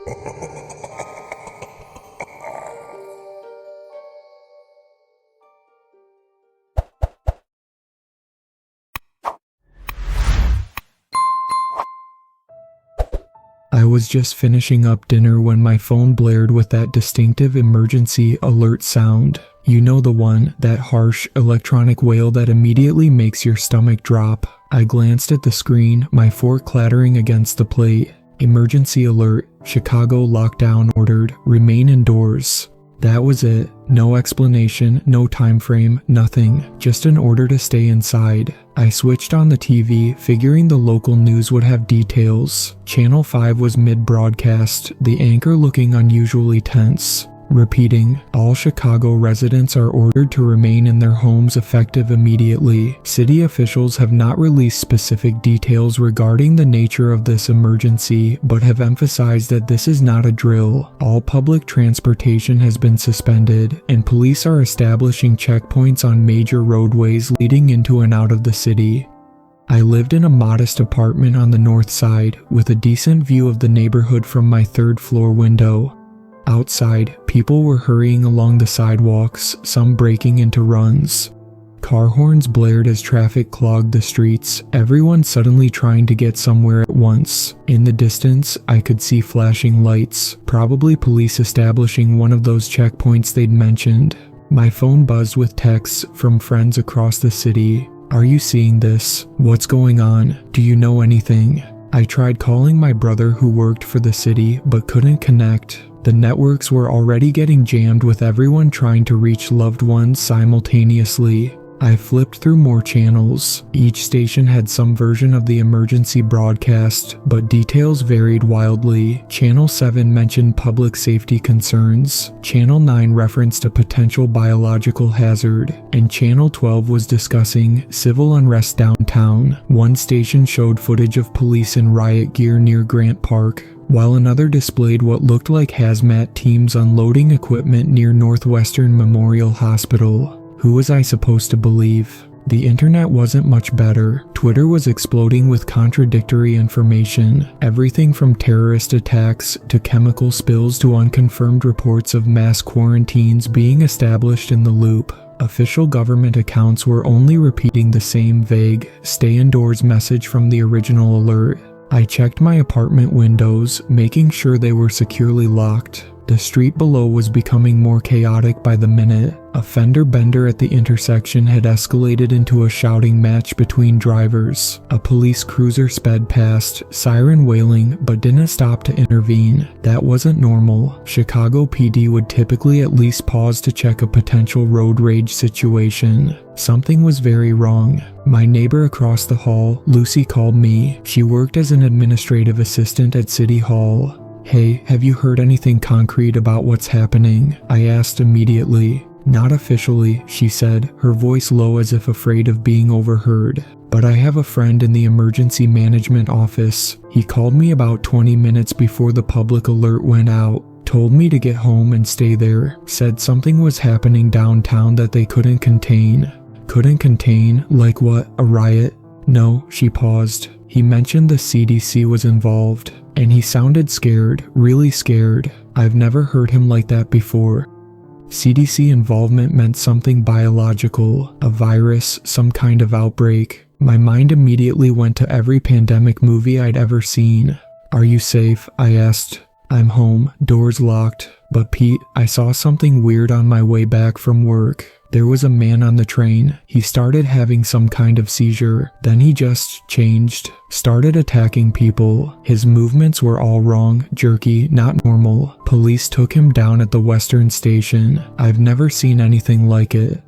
I was just finishing up dinner when my phone blared with that distinctive emergency alert sound. You know the one, that harsh electronic wail that immediately makes your stomach drop. I glanced at the screen, my fork clattering against the plate. Emergency alert, Chicago lockdown ordered, remain indoors. That was it. No explanation, no time frame, nothing. Just an order to stay inside. I switched on the TV, figuring the local news would have details. Channel 5 was mid-broadcast, the anchor looking unusually tense. Repeating, all Chicago residents are ordered to remain in their homes effective immediately. City officials have not released specific details regarding the nature of this emergency, but have emphasized that this is not a drill. All public transportation has been suspended, and police are establishing checkpoints on major roadways leading into and out of the city. I lived in a modest apartment on the north side, with a decent view of the neighborhood from my third-floor window. Outside, people were hurrying along the sidewalks, some breaking into runs. Car horns blared as traffic clogged the streets, everyone suddenly trying to get somewhere at once. In the distance, I could see flashing lights, probably police establishing one of those checkpoints they'd mentioned. My phone buzzed with texts from friends across the city. Are you seeing this? What's going on? Do you know anything? I tried calling my brother who worked for the city, but couldn't connect. The networks were already getting jammed with everyone trying to reach loved ones simultaneously. I flipped through more channels. Each station had some version of the emergency broadcast, but details varied wildly. Channel 7 mentioned public safety concerns, Channel 9 referenced a potential biological hazard, and Channel 12 was discussing civil unrest downtown. One station showed footage of police in riot gear near Grant Park, while another displayed what looked like hazmat teams unloading equipment near Northwestern Memorial Hospital. Who was I supposed to believe? The internet wasn't much better. Twitter was exploding with contradictory information, everything from terrorist attacks to chemical spills to unconfirmed reports of mass quarantines being established in the loop. Official government accounts were only repeating the same vague, stay indoors message from the original alert. I checked my apartment windows, making sure they were securely locked. The street below was becoming more chaotic by the minute. A fender bender at the intersection had escalated into a shouting match between drivers. A police cruiser sped past, siren wailing, but didn't stop to intervene. That wasn't normal. Chicago PD would typically at least pause to check a potential road rage situation. Something was very wrong. My neighbor across the hall, Lucy, called me. She worked as an administrative assistant at City Hall. Hey, have you heard anything concrete about what's happening? I asked immediately. Not officially, she said, her voice low as if afraid of being overheard. But I have a friend in the emergency management office. He called me about 20 minutes before the public alert went out. Told me to get home and stay there. Said something was happening downtown that they couldn't contain. Couldn't contain? Like what? A riot? No, she paused. He mentioned the CDC was involved, and he sounded scared, really scared. I've never heard him like that before. CDC involvement meant something biological, a virus, some kind of outbreak. My mind immediately went to every pandemic movie I'd ever seen. Are you safe? I asked. I'm home, doors locked. But Pete, I saw something weird on my way back from work. There was a man on the train. He started having some kind of seizure. Then he just changed. Started attacking people. His movements were all wrong, jerky, not normal. Police took him down at the Western Station. I've never seen anything like it.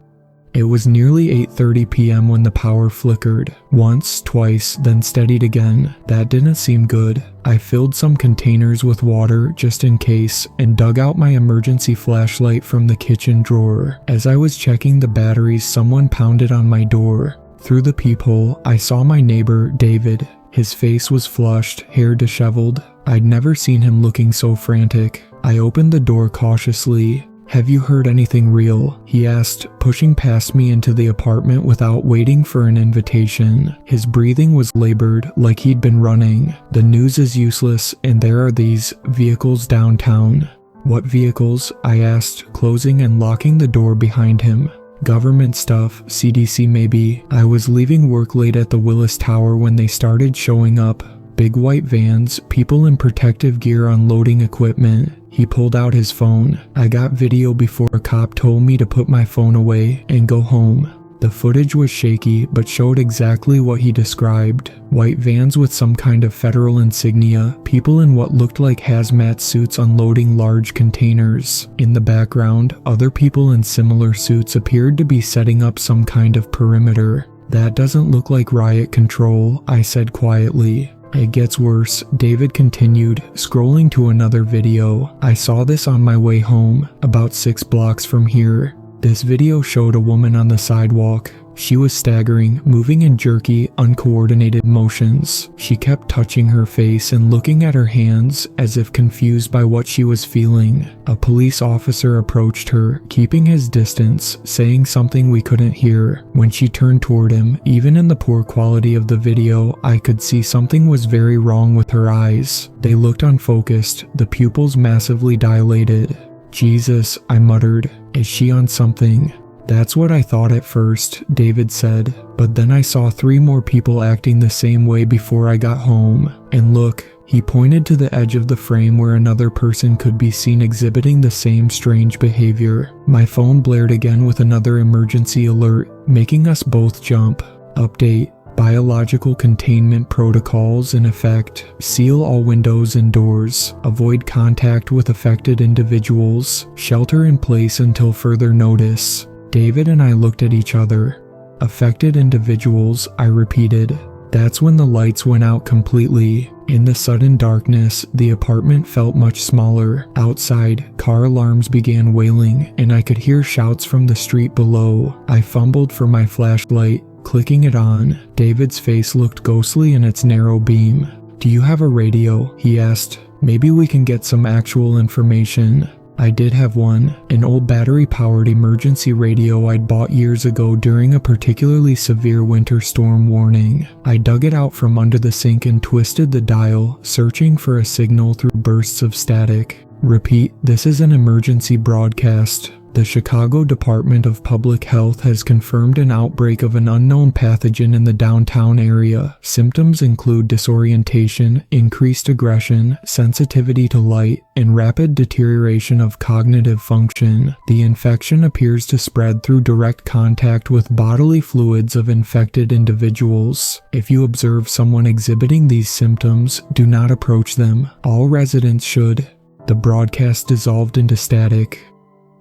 It was nearly 8:30 p.m. when the power flickered. Once, twice, then steadied again. That didn't seem good. I filled some containers with water just in case and dug out my emergency flashlight from the kitchen drawer. As I was checking the batteries, someone pounded on my door. Through the peephole, I saw my neighbor, David. His face was flushed, hair disheveled. I'd never seen him looking so frantic. I opened the door cautiously. "Have you heard anything real?" he asked, pushing past me into the apartment without waiting for an invitation. His breathing was labored, like he'd been running. "The news is useless, and there are these vehicles downtown." "What vehicles?" I asked, closing and locking the door behind him. "Government stuff, CDC maybe." I was leaving work late at the Willis Tower when they started showing up. Big white vans, people in protective gear unloading equipment. He pulled out his phone. "I got video before a cop told me to put my phone away and go home." The footage was shaky but showed exactly what he described. White vans with some kind of federal insignia, people in what looked like hazmat suits unloading large containers. In the background, other people in similar suits appeared to be setting up some kind of perimeter. "That doesn't look like riot control," I said quietly. "It gets worse," David continued, scrolling to another video. "I saw this on my way home, about 6 blocks from here." This video showed a woman on the sidewalk. She was staggering, moving in jerky, uncoordinated motions. She kept touching her face and looking at her hands as if confused by what she was feeling. A police officer approached her, keeping his distance, saying something we couldn't hear. When she turned toward him, even in the poor quality of the video, I could see something was very wrong with her eyes. They looked unfocused, the pupils massively dilated. "Jesus," I muttered. "Is she on something?" "That's what I thought at first," David said, "but then I saw 3 more people acting the same way before I got home. And look," he pointed to the edge of the frame where another person could be seen exhibiting the same strange behavior. My phone blared again with another emergency alert, making us both jump. "Update. Biological containment protocols in effect. Seal all windows and doors. Avoid contact with affected individuals. Shelter in place until further notice." David and I looked at each other. "Affected individuals," I repeated. That's when the lights went out completely. In the sudden darkness, the apartment felt much smaller. Outside, car alarms began wailing, and I could hear shouts from the street below. I fumbled for my flashlight, clicking it on. David's face looked ghostly in its narrow beam. "Do you have a radio?" he asked. "Maybe we can get some actual information." I did have one, an old battery-powered emergency radio I'd bought years ago during a particularly severe winter storm warning. I dug it out from under the sink and twisted the dial, searching for a signal through bursts of static. "Repeat, this is an emergency broadcast. The Chicago Department of Public Health has confirmed an outbreak of an unknown pathogen in the downtown area. Symptoms include disorientation, increased aggression, sensitivity to light, and rapid deterioration of cognitive function. The infection appears to spread through direct contact with bodily fluids of infected individuals. If you observe someone exhibiting these symptoms, do not approach them. All residents should." The broadcast dissolved into static.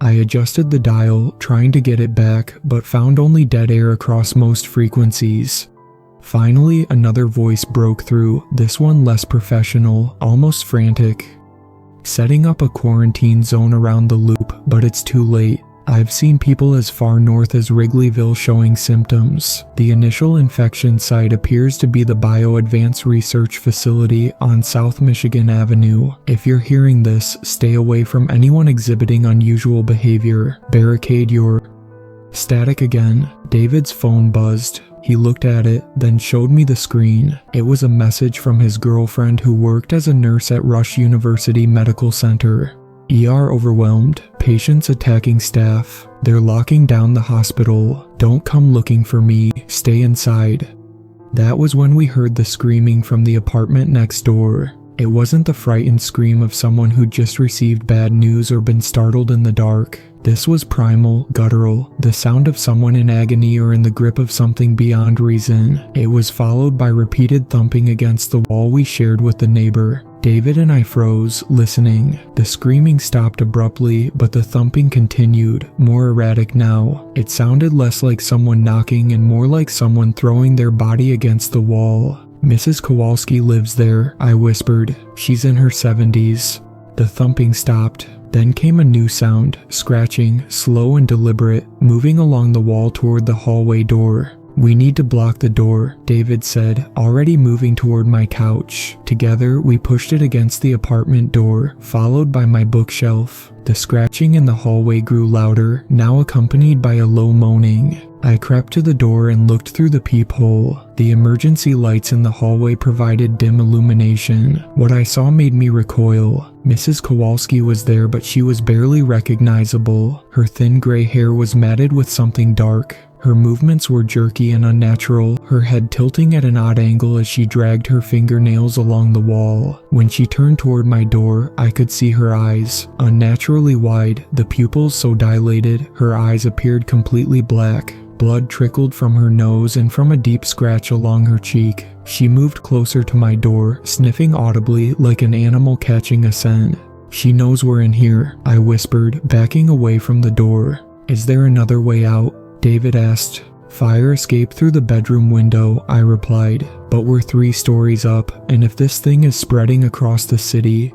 I adjusted the dial, trying to get it back, but found only dead air across most frequencies. Finally, another voice broke through, this one less professional, almost frantic. "Setting up a quarantine zone around the loop, but it's too late. I've seen people as far north as Wrigleyville showing symptoms. The initial infection site appears to be the Bio-Advanced Research Facility on South Michigan Avenue. If you're hearing this, stay away from anyone exhibiting unusual behavior. Barricade your..." Static again. David's phone buzzed. He looked at it, then showed me the screen. It was a message from his girlfriend who worked as a nurse at Rush University Medical Center. "ER overwhelmed. Patients attacking staff. They're locking down the hospital. Don't come looking for me. Stay inside." That was when we heard the screaming from the apartment next door. It wasn't the frightened scream of someone who'd just received bad news or been startled in the dark. This was primal, guttural, the sound of someone in agony or in the grip of something beyond reason. It was followed by repeated thumping against the wall we shared with the neighbor. David and I froze, listening. The screaming stopped abruptly, but the thumping continued, more erratic now. It sounded less like someone knocking and more like someone throwing their body against the wall. "Mrs. Kowalski lives there," I whispered. "She's in her 70s. The thumping stopped. Then came a new sound, scratching, slow and deliberate, moving along the wall toward the hallway door. "We need to block the door," David said, already moving toward my couch. Together, we pushed it against the apartment door, followed by my bookshelf. The scratching in the hallway grew louder, now accompanied by a low moaning. I crept to the door and looked through the peephole. The emergency lights in the hallway provided dim illumination. What I saw made me recoil. Mrs. Kowalski was there, but she was barely recognizable. Her thin gray hair was matted with something dark. Her movements were jerky and unnatural, her head tilting at an odd angle as she dragged her fingernails along the wall. When she turned toward my door, I could see her eyes. Unnaturally wide, the pupils so dilated, her eyes appeared completely black. Blood trickled from her nose and from a deep scratch along her cheek. She moved closer to my door, sniffing audibly like an animal catching a scent. "She knows we're in here," I whispered, backing away from the door. "Is there another way out?" David asked. "Fire escape through the bedroom window," I replied. "But we're 3 stories up, and if this thing is spreading across the city..."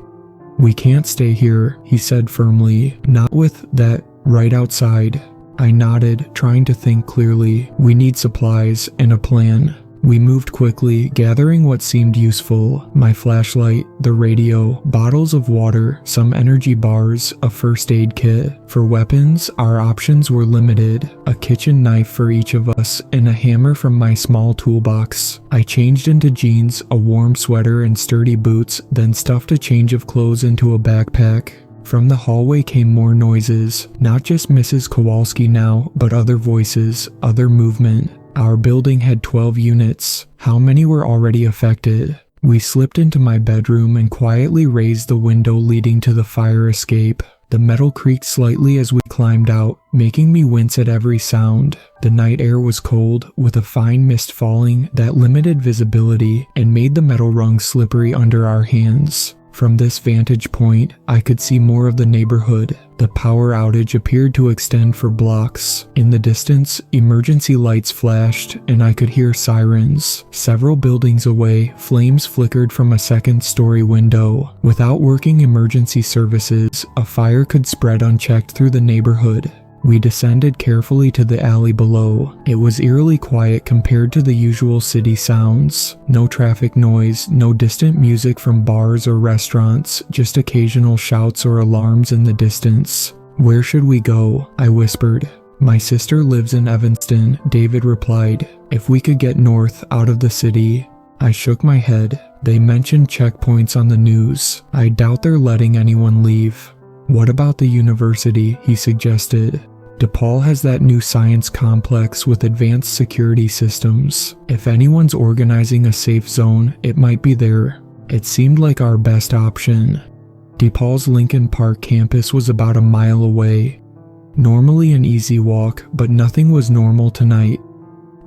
"We can't stay here," he said firmly. "Not with that right outside." I nodded, trying to think clearly. "We need supplies and a plan." We moved quickly, gathering what seemed useful: my flashlight, the radio, bottles of water, some energy bars, a first aid kit. For weapons, our options were limited: a kitchen knife for each of us and a hammer from my small toolbox. I changed into jeans, a warm sweater and sturdy boots, then stuffed a change of clothes into a backpack. From the hallway came more noises, not just Mrs. Kowalski now, but other voices, other movement. Our building had 12 units. How many were already affected? We slipped into my bedroom and quietly raised the window leading to the fire escape. The metal creaked slightly as we climbed out, making me wince at every sound. The night air was cold, with a fine mist falling that limited visibility and made the metal rung slippery under our hands. From this vantage point, I could see more of the neighborhood. The power outage appeared to extend for blocks. In the distance, emergency lights flashed, and I could hear sirens. Several buildings away, flames flickered from a second-story window. Without working emergency services, a fire could spread unchecked through the neighborhood. We descended carefully to the alley below. It was eerily quiet compared to the usual city sounds. No traffic noise, no distant music from bars or restaurants, just occasional shouts or alarms in the distance. "Where should we go?" I whispered. "My sister lives in Evanston," David replied. "If we could get north, out of the city." I shook my head. "They mentioned checkpoints on the news. I doubt they're letting anyone leave." "What about the university?" he suggested. "DePaul has that new science complex with advanced security systems. If anyone's organizing a safe zone, it might be there." It seemed like our best option. DePaul's Lincoln Park campus was about a mile away. Normally an easy walk, but nothing was normal tonight.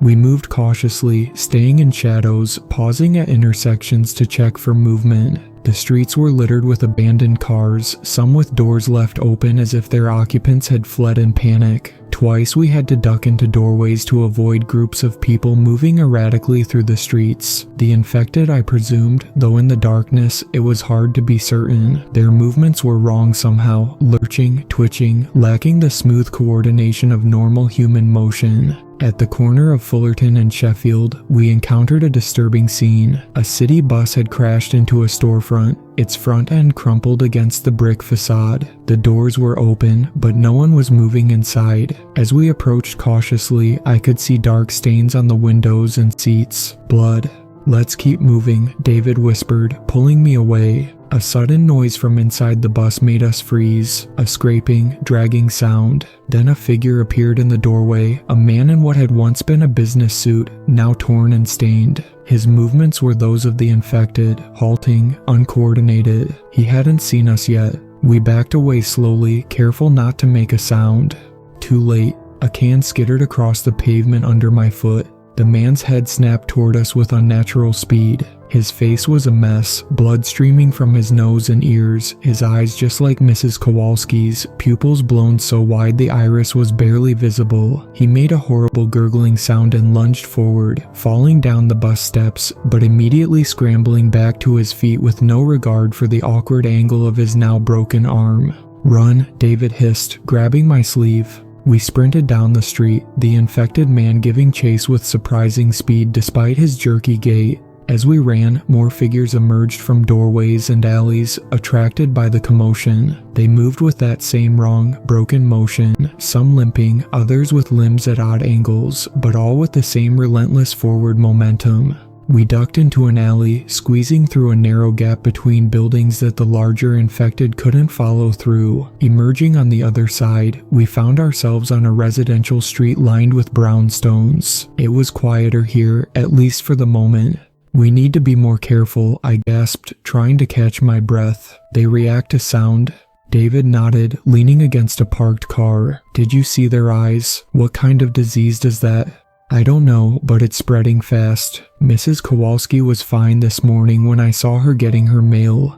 We moved cautiously, staying in shadows, pausing at intersections to check for movement. The streets were littered with abandoned cars, some with doors left open as if their occupants had fled in panic. Twice we had to duck into doorways to avoid groups of people moving erratically through the streets. The infected, I presumed, though in the darkness it was hard to be certain. Their movements were wrong somehow, lurching, twitching, lacking the smooth coordination of normal human motion. At the corner of Fullerton and Sheffield, we encountered a disturbing scene. A city bus had crashed into a storefront, its front end crumpled against the brick facade. The doors were open, but no one was moving inside. As we approached cautiously, I could see dark stains on the windows and seats. Blood. "Let's keep moving," David whispered, pulling me away. A sudden noise from inside the bus made us freeze, a scraping, dragging sound. Then a figure appeared in the doorway, a man in what had once been a business suit, now torn and stained. His movements were those of the infected, halting, uncoordinated. He hadn't seen us yet. We backed away slowly, careful not to make a sound. Too late. A can skittered across the pavement under my foot. The man's head snapped toward us with unnatural speed. His face was a mess, blood streaming from his nose and ears, his eyes just like Mrs. Kowalski's, pupils blown so wide the iris was barely visible. He made a horrible gurgling sound and lunged forward, falling down the bus steps, but immediately scrambling back to his feet with no regard for the awkward angle of his now broken arm. "Run," David hissed, grabbing my sleeve. We sprinted down the street, the infected man giving chase with surprising speed despite his jerky gait. As we ran, more figures emerged from doorways and alleys, attracted by the commotion. They moved with that same wrong, broken motion, some limping, others with limbs at odd angles, but all with the same relentless forward momentum. We ducked into an alley, squeezing through a narrow gap between buildings that the larger infected couldn't follow through. Emerging on the other side, we found ourselves on a residential street lined with brownstones. It was quieter here, at least for the moment. "We need to be more careful," I gasped, trying to catch my breath. "They react to sound." David nodded, leaning against a parked car. "Did you see their eyes? What kind of disease does that?" "I don't know, but it's spreading fast. Mrs. Kowalski was fine this morning when I saw her getting her mail."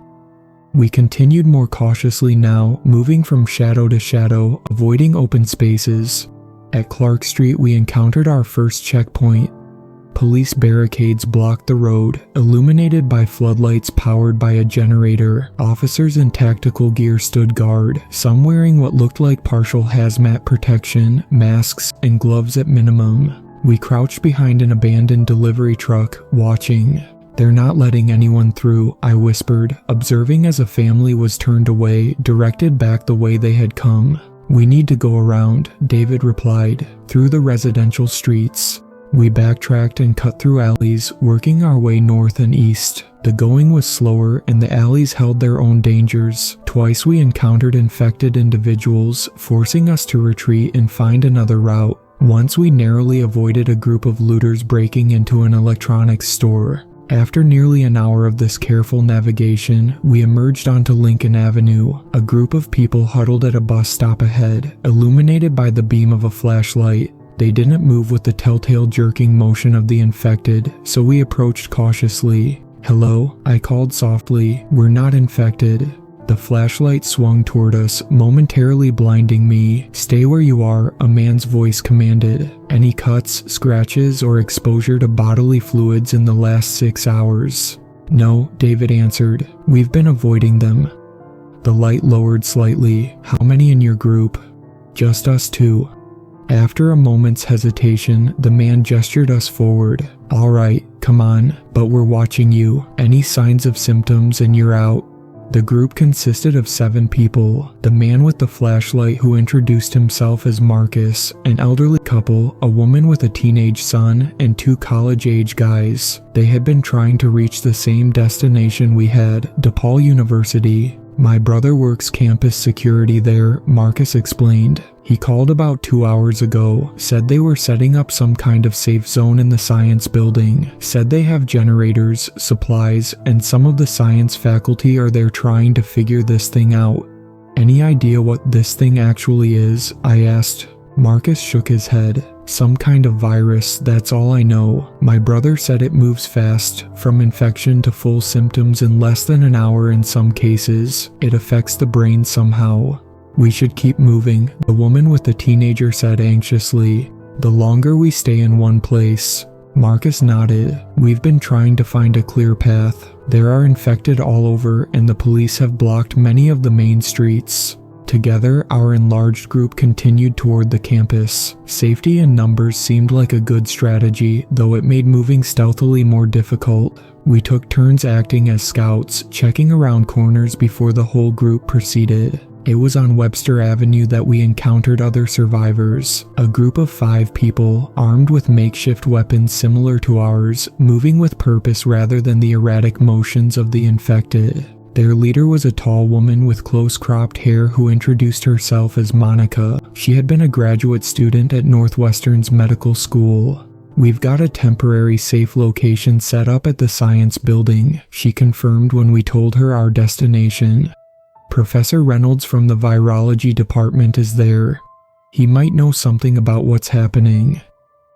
We continued more cautiously now, moving from shadow to shadow, avoiding open spaces. At Clark Street we encountered our first checkpoint. Police barricades blocked the road, illuminated by floodlights powered by a generator. Officers in tactical gear stood guard, some wearing what looked like partial hazmat protection, masks, and gloves at minimum. We crouched behind an abandoned delivery truck, watching. "They're not letting anyone through," I whispered, observing as a family was turned away, directed back the way they had come. "We need to go around," David replied, "through the residential streets." We backtracked and cut through alleys, working our way north and east. The going was slower and the alleys held their own dangers. Twice we encountered infected individuals, forcing us to retreat and find another route. Once we narrowly avoided a group of looters breaking into an electronics store. After nearly an hour of this careful navigation, we emerged onto Lincoln Avenue. A group of people huddled at a bus stop ahead, illuminated by the beam of a flashlight. They didn't move with the telltale jerking motion of the infected, so we approached cautiously. "Hello," I called softly. "We're not infected." The flashlight swung toward us, momentarily blinding me. "Stay where you are," a man's voice commanded. "Any cuts, scratches, or exposure to bodily fluids in the last 6 hours?" "No," David answered. "We've been avoiding them." The light lowered slightly. "How many in your group?" "Just us two." After a moment's hesitation, the man gestured us forward. "All right, come on, but we're watching you. Any signs of symptoms and you're out." The group consisted of 7 people. The man with the flashlight, who introduced himself as Marcus, an elderly couple, a woman with a teenage son, and 2 college-age guys. They had been trying to reach the same destination we had, DePaul University. "My brother works campus security there," Marcus explained. "He called about 2 hours ago, said they were setting up some kind of safe zone in the science building, said they have generators, supplies, and some of the science faculty are there trying to figure this thing out." "Any idea what this thing actually is?" I asked. Marcus shook his head. "Some kind of virus, that's all I know. My brother said it moves fast, from infection to full symptoms in less than an hour in some cases. It affects the brain somehow." "We should keep moving," the woman with the teenager said anxiously. "The longer we stay in one place." Marcus nodded. "We've been trying to find a clear path. There are infected all over and the police have blocked many of the main streets." Together, our enlarged group continued toward the campus. Safety in numbers seemed like a good strategy, though it made moving stealthily more difficult. We took turns acting as scouts, checking around corners before the whole group proceeded. It was on Webster Avenue that we encountered other survivors. A group of 5 people, armed with makeshift weapons similar to ours, moving with purpose rather than the erratic motions of the infected. Their leader was a tall woman with close-cropped hair who introduced herself as Monica. She had been a graduate student at Northwestern's medical school. "We've got a temporary safe location set up at the science building," she confirmed when we told her our destination. "Professor Reynolds from the virology department is there. He might know something about what's happening."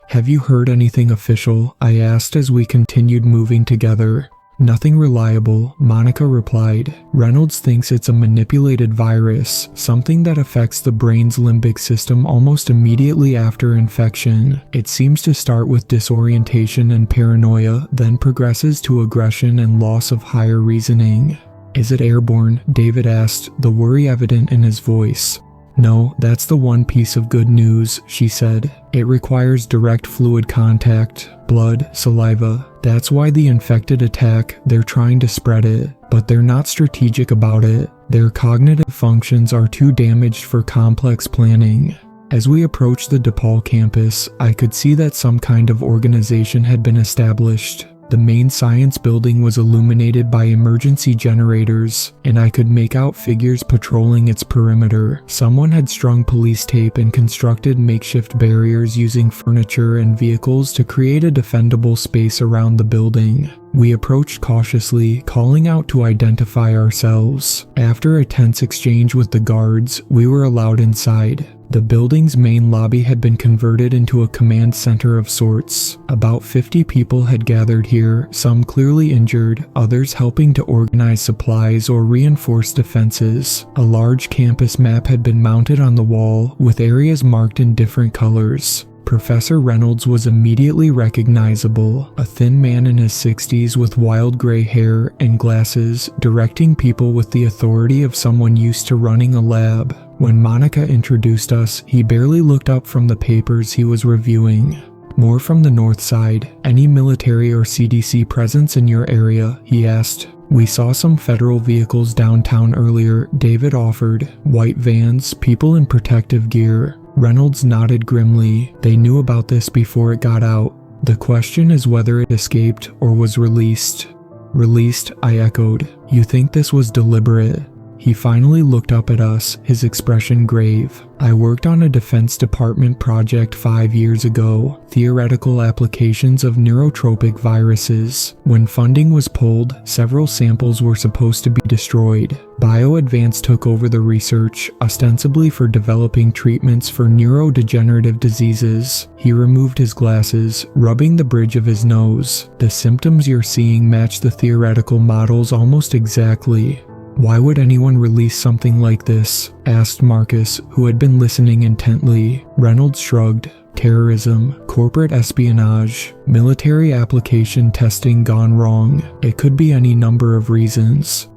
"Have you heard anything official?" I asked as we continued moving together. "Nothing reliable," Monica replied. "Reynolds thinks it's a manipulated virus, something that affects the brain's limbic system almost immediately after infection. It seems to start with disorientation and paranoia, then progresses to aggression and loss of higher reasoning." "Is it airborne?" David asked, the worry evident in his voice. "No, that's the one piece of good news," she said. "It requires direct fluid contact, blood, saliva. That's why the infected attack, they're trying to spread it, but they're not strategic about it. Their cognitive functions are too damaged for complex planning." As we approached the DePaul campus, I could see that some kind of organization had been established. The main science building was illuminated by emergency generators, and I could make out figures patrolling its perimeter. Someone had strung police tape and constructed makeshift barriers using furniture and vehicles to create a defendable space around the building. We approached cautiously, calling out to identify ourselves. After a tense exchange with the guards, we were allowed inside. The building's main lobby had been converted into a command center of sorts. About 50 people had gathered here, some clearly injured, others helping to organize supplies or reinforce defenses. A large campus map had been mounted on the wall, with areas marked in different colors. Professor Reynolds was immediately recognizable, a thin man in his 60s with wild gray hair and glasses, directing people with the authority of someone used to running a lab. When Monica introduced us, he barely looked up from the papers he was reviewing. "More from the north side. Any military or CDC presence in your area?" he asked. "We saw some federal vehicles downtown earlier," David offered. "White vans, people in protective gear." Reynolds nodded grimly. "They knew about this before it got out. The question is whether it escaped or was released." "Released," I echoed. "You think this was deliberate?" He finally looked up at us, his expression grave. "I worked on a Defense Department project 5 years ago, theoretical applications of neurotropic viruses. When funding was pulled, several samples were supposed to be destroyed. BioAdvance took over the research, ostensibly for developing treatments for neurodegenerative diseases." He removed his glasses, rubbing the bridge of his nose. "The symptoms you're seeing match the theoretical models almost exactly." "Why would anyone release something like this?" asked Marcus, who had been listening intently. Reynolds shrugged. "Terrorism, corporate espionage, military application testing gone wrong. It could be any number of reasons."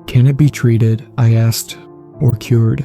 "Can it be treated?" I asked. "Or cured?"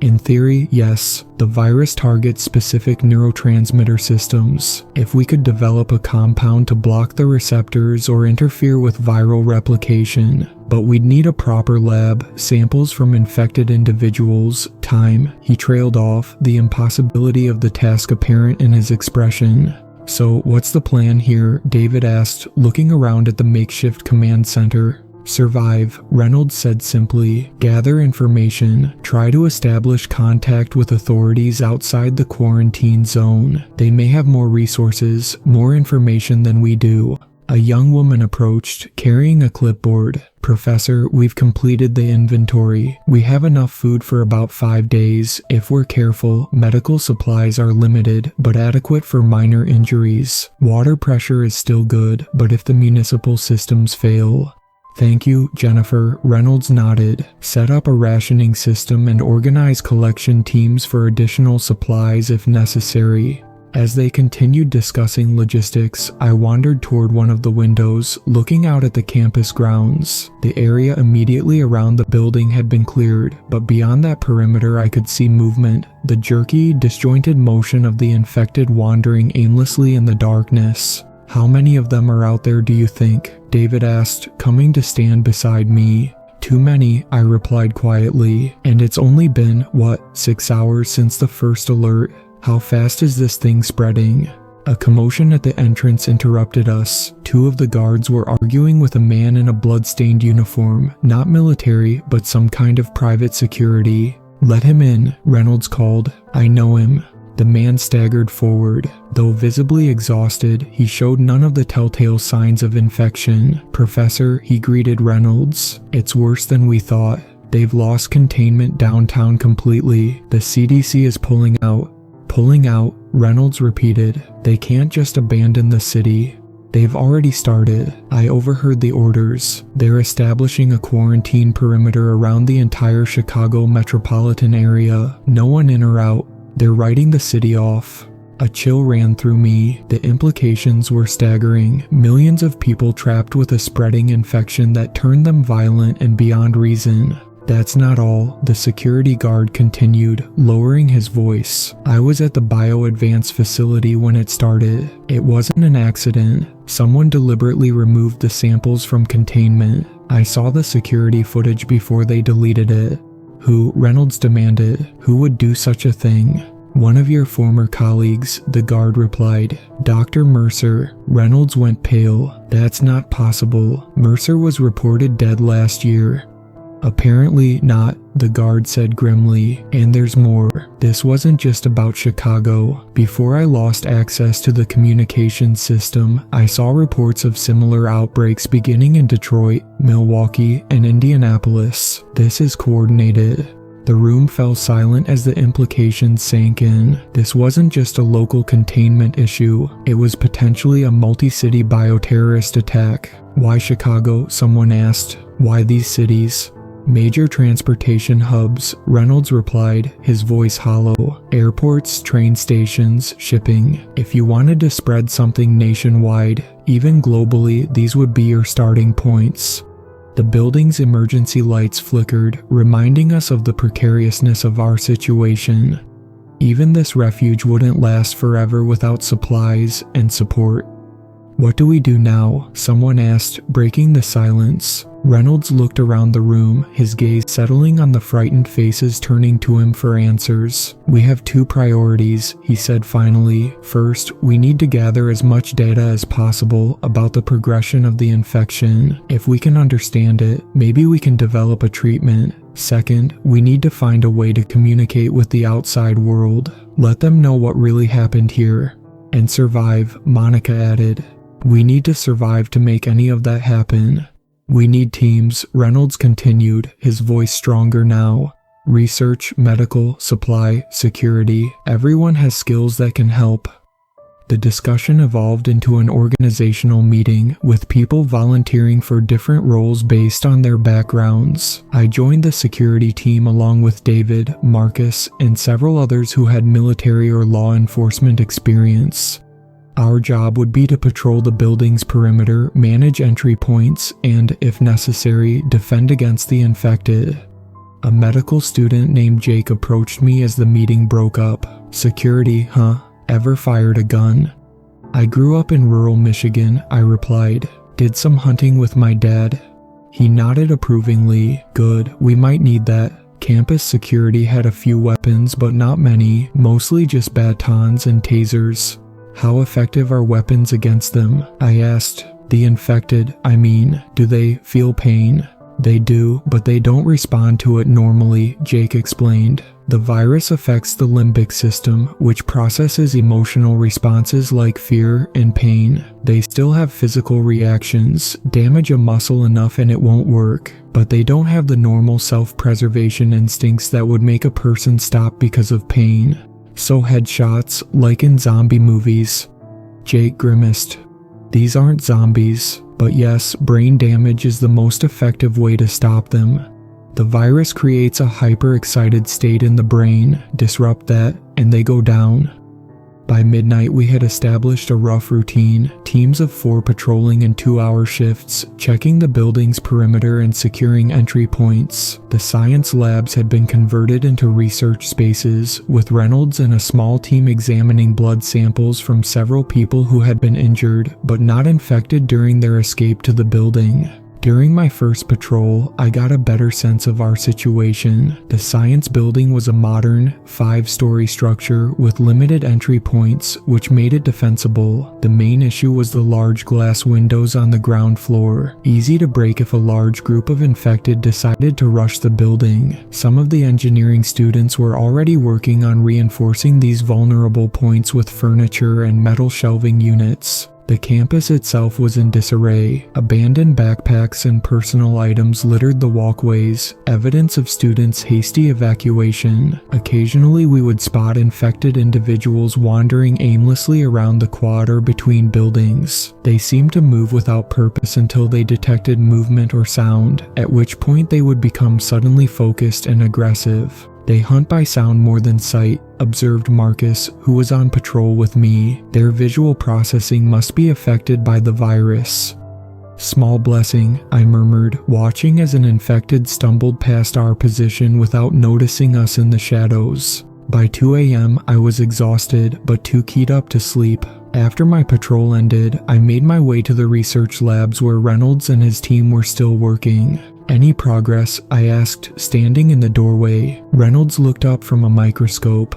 "In theory, yes. The virus targets specific neurotransmitter systems. If we could develop a compound to block the receptors or interfere with viral replication. But we'd need a proper lab, samples from infected individuals, time." He trailed off, the impossibility of the task apparent in his expression. "So, what's the plan here?" David asked, looking around at the makeshift command center. "Survive," Reynolds said simply. "Gather information. Try to establish contact with authorities outside the quarantine zone. They may have more resources, more information than we do." A young woman approached, carrying a clipboard. "Professor, we've completed the inventory. We have enough food for about 5 days. If we're careful, medical supplies are limited, but adequate for minor injuries. Water pressure is still good, but if the municipal systems fail..." "Thank you, Jennifer," Reynolds nodded. "Set up a rationing system and organize collection teams for additional supplies if necessary." As they continued discussing logistics, I wandered toward one of the windows, looking out at the campus grounds. The area immediately around the building had been cleared, but beyond that perimeter I could see movement, the jerky, disjointed motion of the infected wandering aimlessly in the darkness. "How many of them are out there, do you think?" David asked, coming to stand beside me. "Too many," I replied quietly. "And it's only been, 6 hours since the first alert. How fast is this thing spreading?" A commotion at the entrance interrupted us. 2 of the guards were arguing with a man in a blood-stained uniform, not military, but some kind of private security. "Let him in," Reynolds called. "I know him." The man staggered forward. Though visibly exhausted, he showed none of the telltale signs of infection. "Professor," he greeted Reynolds. "It's worse than we thought. They've lost containment downtown completely. The CDC is pulling out." "Pulling out," Reynolds repeated. "They can't just abandon the city. They've already started." I overheard the orders. "They're establishing a quarantine perimeter around the entire Chicago metropolitan area. No one in or out. They're writing the city off." A chill ran through me. The implications were staggering. Millions of people trapped with a spreading infection that turned them violent and beyond reason. That's not all, the security guard continued, lowering his voice. I was at the bio-advanced facility when it started. It wasn't an accident. Someone deliberately removed the samples from containment. I saw the security footage before they deleted it. Who, Reynolds demanded, who would do such a thing? One of your former colleagues, the guard replied. Dr. Mercer. Reynolds went pale. That's not possible. Mercer was reported dead last year. Apparently not, the guard said grimly, and there's more. This wasn't just about Chicago. Before I lost access to the communications system, I saw reports of similar outbreaks beginning in Detroit, Milwaukee, and Indianapolis. This is coordinated. The room fell silent as the implications sank in. This wasn't just a local containment issue, it was potentially a multi-city bioterrorist attack. Why Chicago? Someone asked. Why these cities? Major transportation hubs, Reynolds replied, his voice hollow. Airports, train stations, shipping. If you wanted to spread something nationwide, even globally, these would be your starting points. The building's emergency lights flickered, reminding us of the precariousness of our situation. Even this refuge wouldn't last forever without supplies and support. What do we do now? Someone asked, breaking the silence. Reynolds looked around the room, his gaze settling on the frightened faces turning to him for answers. We have two priorities, he said finally. First, we need to gather as much data as possible about the progression of the infection. If we can understand it, maybe we can develop a treatment. Second, we need to find a way to communicate with the outside world. Let them know what really happened here. And survive, Monica added. We need to survive to make any of that happen. We need teams, Reynolds continued, his voice stronger now. Research, medical, supply, security, everyone has skills that can help. The discussion evolved into an organizational meeting, with people volunteering for different roles based on their backgrounds. I joined the security team along with David, Marcus, and several others who had military or law enforcement experience. Our job would be to patrol the building's perimeter, manage entry points, and, if necessary, defend against the infected. A medical student named Jake approached me as the meeting broke up. Security, huh? Ever fired a gun? I grew up in rural Michigan, I replied. Did some hunting with my dad. He nodded approvingly. Good, we might need that. Campus security had a few weapons, but not many, mostly just batons and tasers. How effective are weapons against them? I asked. The infected, do they feel pain? They do, but they don't respond to it normally, Jake explained. The virus affects the limbic system, which processes emotional responses like fear and pain. They still have physical reactions, damage a muscle enough and it won't work, but they don't have the normal self-preservation instincts that would make a person stop because of pain. So headshots, like in zombie movies. Jake grimaced. These aren't zombies, but yes, brain damage is the most effective way to stop them. The virus creates a hyper-excited state in the brain, disrupt that, and they go down. By midnight, we had established a rough routine, teams of 4 patrolling in 2-hour shifts, checking the building's perimeter and securing entry points. The science labs had been converted into research spaces, with Reynolds and a small team examining blood samples from several people who had been injured, but not infected during their escape to the building. During my first patrol, I got a better sense of our situation. The science building was a modern, 5-story structure with limited entry points, which made it defensible. The main issue was the large glass windows on the ground floor, easy to break if a large group of infected decided to rush the building. Some of the engineering students were already working on reinforcing these vulnerable points with furniture and metal shelving units. The campus itself was in disarray. Abandoned backpacks and personal items littered the walkways, evidence of students' hasty evacuation. Occasionally we would spot infected individuals wandering aimlessly around the quad or between buildings. They seemed to move without purpose until they detected movement or sound, at which point they would become suddenly focused and aggressive. They hunt by sound more than sight, observed Marcus, who was on patrol with me. Their visual processing must be affected by the virus. Small blessing, I murmured, watching as an infected stumbled past our position without noticing us in the shadows. By 2 a.m., I was exhausted, but too keyed up to sleep. After my patrol ended, I made my way to the research labs where Reynolds and his team were still working. Any progress? I asked, standing in the doorway. Reynolds looked up from a microscope.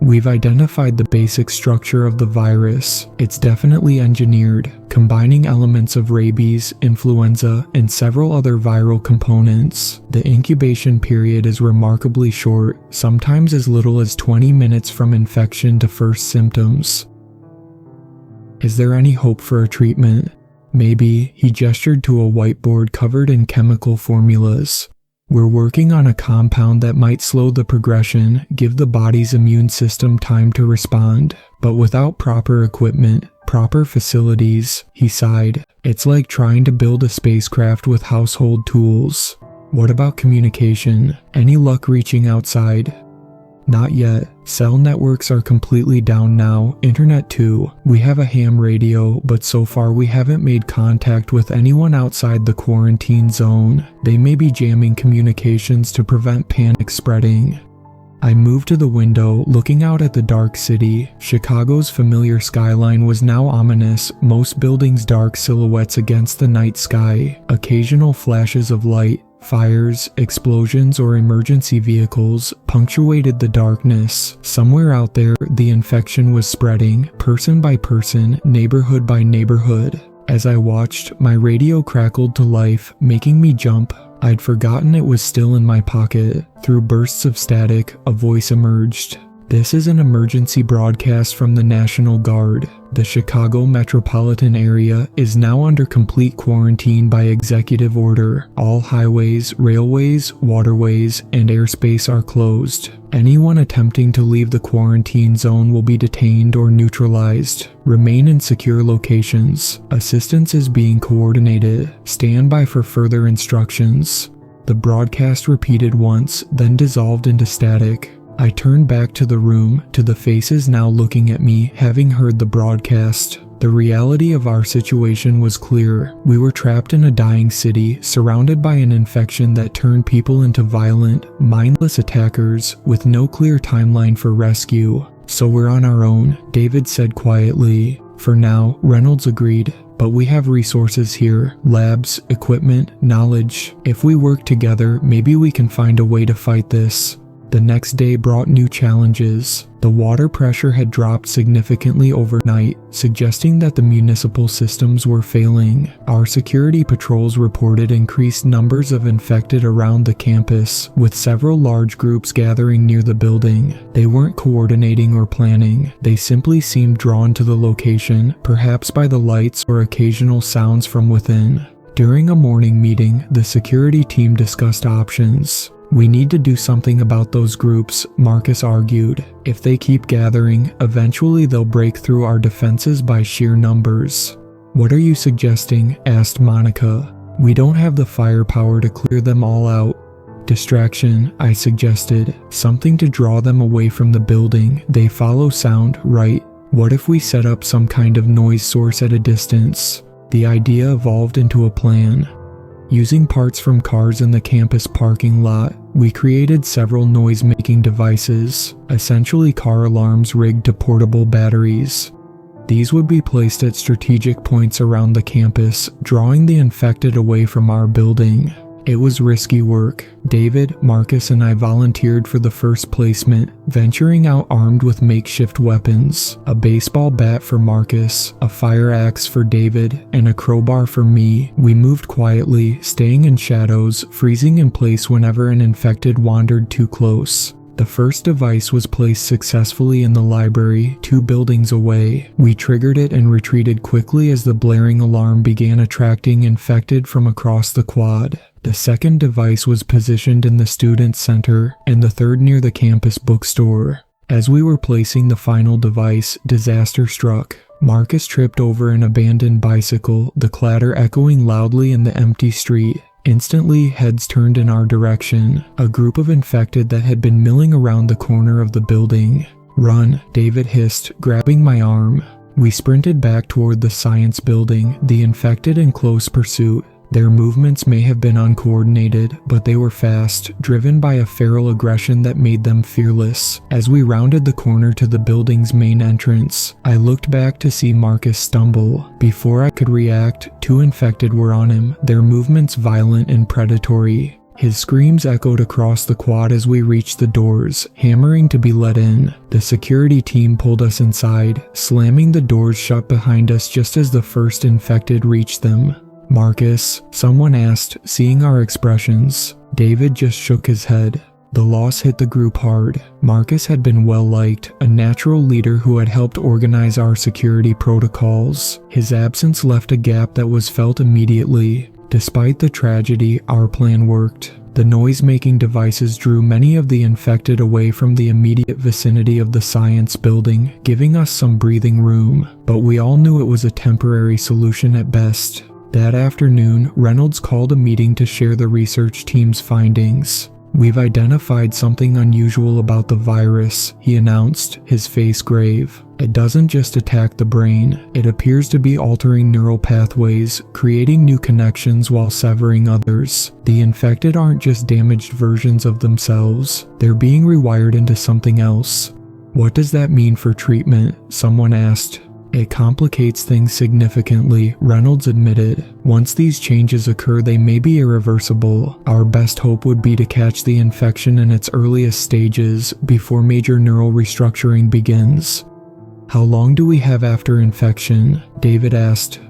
We've identified the basic structure of the virus. It's definitely engineered, combining elements of rabies, influenza, and several other viral components. The incubation period is remarkably short, sometimes as little as 20 minutes from infection to first symptoms. Is there any hope for a treatment? Maybe. He gestured to a whiteboard covered in chemical formulas. We're working on a compound that might slow the progression, give the body's immune system time to respond. But without proper equipment, proper facilities, he sighed. It's like trying to build a spacecraft with household tools. What about communication? Any luck reaching outside? Not yet. Cell networks are completely down now, internet too. We have a ham radio, but so far we haven't made contact with anyone outside the quarantine zone. They may be jamming communications to prevent panic spreading. I moved to the window, looking out at the dark city. Chicago's familiar skyline was now ominous, most buildings dark silhouettes against the night sky, occasional flashes of light. Fires, explosions, or emergency vehicles punctuated the darkness. Somewhere out there, the infection was spreading, person by person, neighborhood by neighborhood. As I watched, my radio crackled to life, making me jump. I'd forgotten it was still in my pocket. Through bursts of static, a voice emerged. This is an emergency broadcast from the National Guard. The Chicago metropolitan area is now under complete quarantine by executive order. All highways, railways, waterways, and airspace are closed. Anyone attempting to leave the quarantine zone will be detained or neutralized. Remain in secure locations. Assistance is being coordinated. Stand by for further instructions. The broadcast repeated once, then dissolved into static. I turned back to the room, to the faces now looking at me, having heard the broadcast. The reality of our situation was clear. We were trapped in a dying city, surrounded by an infection that turned people into violent, mindless attackers, with no clear timeline for rescue. So we're on our own, David said quietly. For now, Reynolds agreed. But we have resources here, labs, equipment, knowledge. If we work together, maybe we can find a way to fight this. The next day brought new challenges. The water pressure had dropped significantly overnight, suggesting that the municipal systems were failing. Our security patrols reported increased numbers of infected around the campus, with several large groups gathering near the building. They weren't coordinating or planning. They simply seemed drawn to the location, perhaps by the lights or occasional sounds from within. During a morning meeting, the security team discussed options. We need to do something about those groups, Marcus argued. If they keep gathering, eventually they'll break through our defenses by sheer numbers. What are you suggesting? Asked Monica. We don't have the firepower to clear them all out. Distraction, I suggested. Something to draw them away from the building. They follow sound, right? What if we set up some kind of noise source at a distance? The idea evolved into a plan. Using parts from cars in the campus parking lot, we created several noise-making devices, essentially car alarms rigged to portable batteries. These would be placed at strategic points around the campus, drawing the infected away from our building. It was risky work. David, Marcus, and I volunteered for the first placement, venturing out armed with makeshift weapons. A baseball bat for Marcus, a fire axe for David, and a crowbar for me. We moved quietly, staying in shadows, freezing in place whenever an infected wandered too close. The first device was placed successfully in the library, 2 buildings away. We triggered it and retreated quickly as the blaring alarm began attracting infected from across the quad. The second device was positioned in the student center, and the third near the campus bookstore. As we were placing the final device, disaster struck. Marcus tripped over an abandoned bicycle, the clatter echoing loudly in the empty street. Instantly, heads turned in our direction, a group of infected that had been milling around the corner of the building. Run, David hissed, grabbing my arm. We sprinted back toward the science building, the infected in close pursuit. Their movements may have been uncoordinated, but they were fast, driven by a feral aggression that made them fearless. As we rounded the corner to the building's main entrance, I looked back to see Marcus stumble. Before I could react, 2 infected were on him, their movements violent and predatory. His screams echoed across the quad as we reached the doors, hammering to be let in. The security team pulled us inside, slamming the doors shut behind us just as the first infected reached them. "Marcus?" someone asked, seeing our expressions. David just shook his head. The loss hit the group hard. Marcus had been well liked, a natural leader who had helped organize our security protocols. His absence left a gap that was felt immediately. Despite the tragedy, our plan worked. The noise-making devices drew many of the infected away from the immediate vicinity of the science building, giving us some breathing room. But we all knew it was a temporary solution at best. That afternoon, Reynolds called a meeting to share the research team's findings. "We've identified something unusual about the virus," he announced, his face grave. "It doesn't just attack the brain, it appears to be altering neural pathways, creating new connections while severing others. The infected aren't just damaged versions of themselves, they're being rewired into something else." "What does that mean for treatment?" someone asked. "It complicates things significantly," Reynolds admitted. "Once these changes occur, they may be irreversible. Our best hope would be to catch the infection in its earliest stages, before major neural restructuring begins." "How long do we have after infection?" David asked.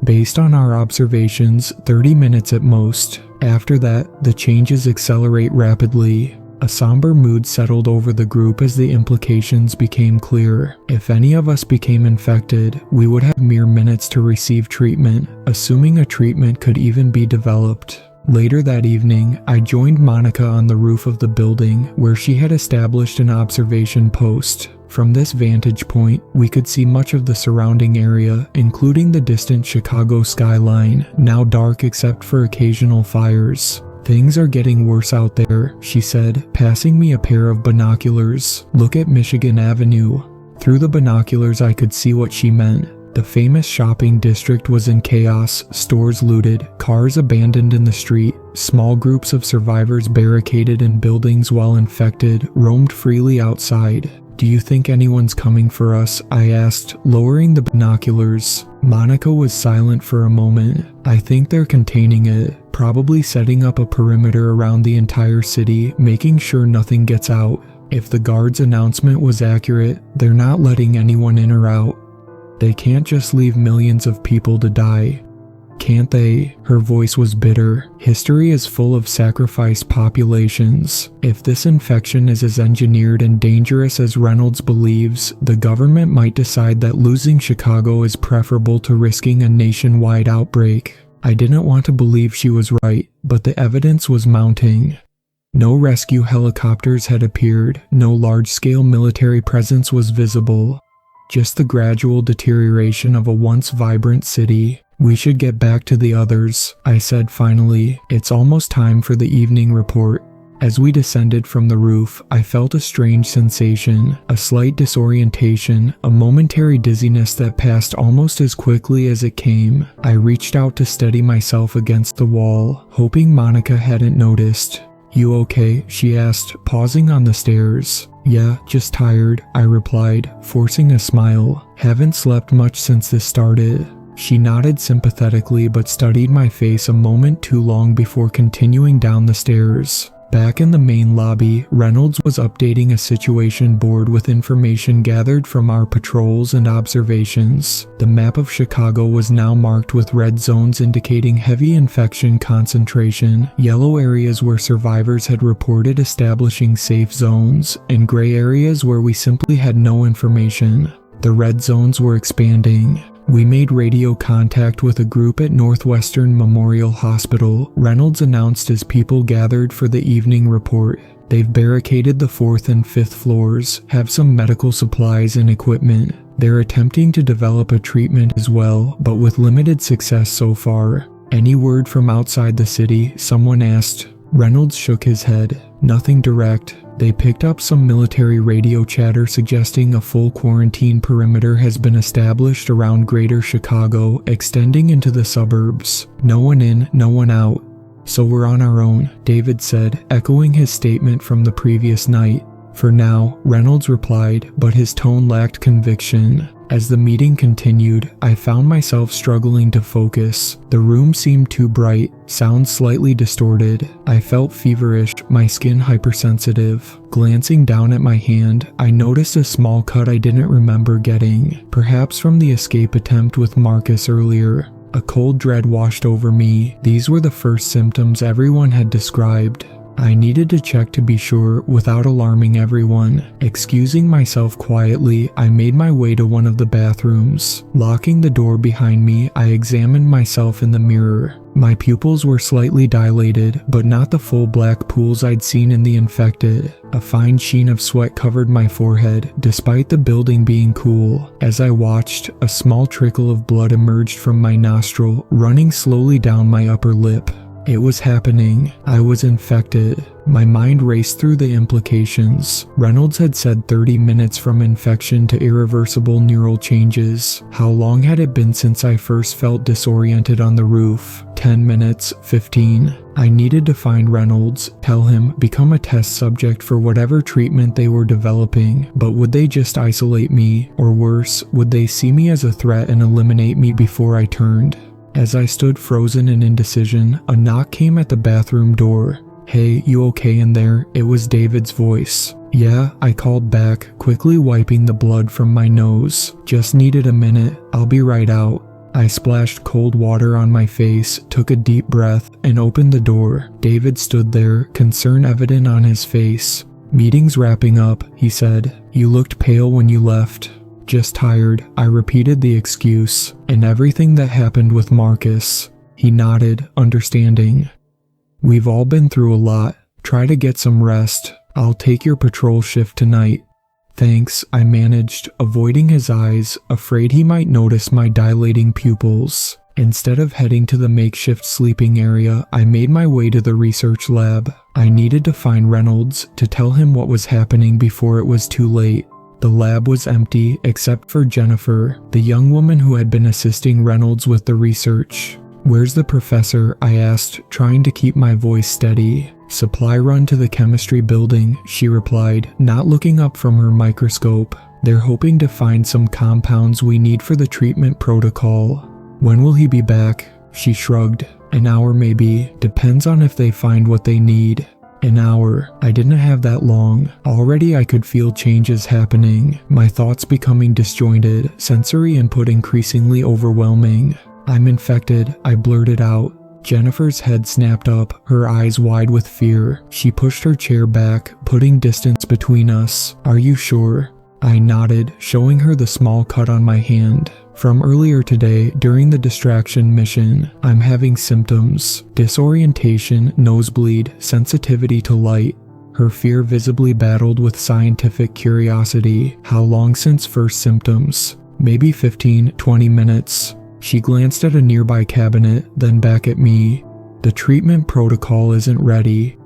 "Based on our observations, 30 minutes at most. After that, the changes accelerate rapidly." A somber mood settled over the group as the implications became clear. If any of us became infected, we would have mere minutes to receive treatment, assuming a treatment could even be developed. Later that evening, I joined Monica on the roof of the building, where she had established an observation post. From this vantage point, we could see much of the surrounding area, including the distant Chicago skyline, now dark except for occasional fires. "Things are getting worse out there," she said, passing me a pair of binoculars. "Look at Michigan Avenue." Through the binoculars I could see what she meant. The famous shopping district was in chaos, stores looted, cars abandoned in the street. Small groups of survivors barricaded in buildings while infected roamed freely outside. "Do you think anyone's coming for us?" I asked, lowering the binoculars. Monica was silent for a moment. "I think they're containing it, probably setting up a perimeter around the entire city, making sure nothing gets out. If the guard's announcement was accurate, they're not letting anyone in or out. They can't just leave millions of people to die." "Can't they?" Her voice was bitter. "History is full of sacrificed populations. If this infection is as engineered and dangerous as Reynolds believes, the government might decide that losing Chicago is preferable to risking a nationwide outbreak." I didn't want to believe she was right, but the evidence was mounting. No rescue helicopters had appeared, no large-scale military presence was visible. Just the gradual deterioration of a once vibrant city. "We should get back to the others," I said finally. "It's almost time for the evening report." As we descended from the roof, I felt a strange sensation, a slight disorientation, a momentary dizziness that passed almost as quickly as it came. I reached out to steady myself against the wall, hoping Monica hadn't noticed. "You okay?" she asked, pausing on the stairs. "Yeah, just tired," I replied, forcing a smile. "Haven't slept much since this started." She nodded sympathetically but studied my face a moment too long before continuing down the stairs. Back in the main lobby, Reynolds was updating a situation board with information gathered from our patrols and observations. The map of Chicago was now marked with red zones indicating heavy infection concentration, yellow areas where survivors had reported establishing safe zones, and gray areas where we simply had no information. The red zones were expanding. We made radio contact with a group at Northwestern Memorial Hospital, Reynolds announced as people gathered for the evening report. "They've barricaded the 4th and 5th floors, have some medical supplies and equipment. They're attempting to develop a treatment as well, but with limited success so far." "Any word from outside the city?" someone asked. Reynolds shook his head. Nothing direct. They picked up some military radio chatter suggesting a full quarantine perimeter has been established around Greater Chicago, extending into the suburbs. No one in, no one out. So we're on our own, David said, echoing his statement from the previous night. For now, Reynolds replied, but his tone lacked conviction. As the meeting continued, I found myself struggling to focus. The room seemed too bright, sounds slightly distorted. I felt feverish, my skin hypersensitive. Glancing down at my hand, I noticed a small cut I didn't remember getting, perhaps from the escape attempt with Marcus earlier. A cold dread washed over me. These were the first symptoms everyone had described. I needed to check to be sure without alarming everyone. Excusing myself quietly, I made my way to one of the bathrooms. Locking the door behind me, I examined myself in the mirror. My pupils were slightly dilated, but not the full black pools I'd seen in the infected. A fine sheen of sweat covered my forehead, despite the building being cool. As I watched, a small trickle of blood emerged from my nostril, running slowly down my upper lip. It was happening. I was infected. My mind raced through the implications. Reynolds had said 30 minutes from infection to irreversible neural changes. How long had it been since I first felt disoriented on the roof? 10 minutes, 15. I needed to find Reynolds, tell him, become a test subject for whatever treatment they were developing. But would they just isolate me? Or worse, would they see me as a threat and eliminate me before I turned? As I stood frozen in indecision, a knock came at the bathroom door. "Hey, you okay in there?" It was David's voice. "Yeah," I called back, quickly wiping the blood from my nose. "Just needed a minute, I'll be right out." I splashed cold water on my face, took a deep breath, and opened the door. David stood there, concern evident on his face. "Meeting's wrapping up," he said. "You looked pale when you left." "Just tired," I repeated the excuse, "and everything that happened with Marcus." He nodded, understanding. "We've all been through a lot. Try to get some rest. I'll take your patrol shift tonight." "Thanks," I managed, avoiding his eyes, afraid he might notice my dilating pupils. Instead of heading to the makeshift sleeping area, I made my way to the research lab. I needed to find Reynolds, to tell him what was happening before it was too late. The lab was empty except for Jennifer, the young woman who had been assisting Reynolds with the research. "Where's the professor?" I asked, trying to keep my voice steady. "Supply run to the chemistry building," she replied, not looking up from her microscope. "They're hoping to find some compounds we need for the treatment protocol." "When will he be back?" She shrugged. "An hour maybe, depends on if they find what they need." An hour. I didn't have that long. Already I could feel changes happening, my thoughts becoming disjointed, sensory input increasingly overwhelming. "I'm infected," I blurted out. Jennifer's head snapped up, her eyes wide with fear. She pushed her chair back, putting distance between us. "Are you sure?" I nodded, showing her the small cut on my hand. "From earlier today, during the distraction mission, I'm having symptoms. Disorientation, nosebleed, sensitivity to light." Her fear visibly battled with scientific curiosity. "How long since first symptoms?" "Maybe 15, 20 minutes. She glanced at a nearby cabinet, then back at me. "The treatment protocol isn't ready.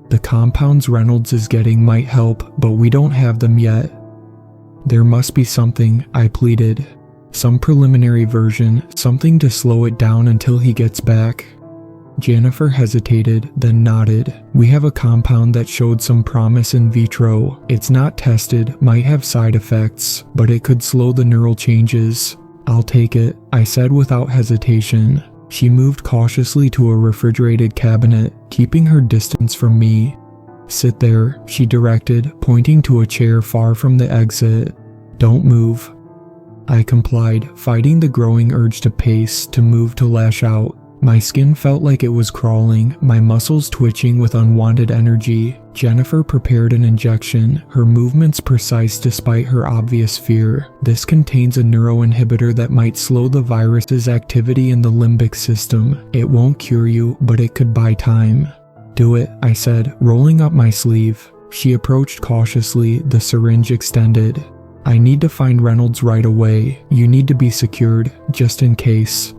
The compounds Reynolds is getting might help, but we don't have them yet." "There must be something," I pleaded. "Some preliminary version, something to slow it down until he gets back." Jennifer hesitated, then nodded. "We have a compound that showed some promise in vitro. It's not tested, might have side effects, but it could slow the neural changes." "I'll take it," I said without hesitation. She moved cautiously to a refrigerated cabinet, keeping her distance from me. "Sit there," she directed, pointing to a chair far from the exit. "Don't move." I complied, fighting the growing urge to pace, to move, to lash out. My skin felt like it was crawling, my muscles twitching with unwanted energy. Jennifer prepared an injection, her movements precise despite her obvious fear. "This contains a neuroinhibitor that might slow the virus's activity in the limbic system. It won't cure you, but it could buy time." "Do it," I said, rolling up my sleeve. She approached cautiously, the syringe extended. "I need to find Reynolds right away. You need to be secured, just in case."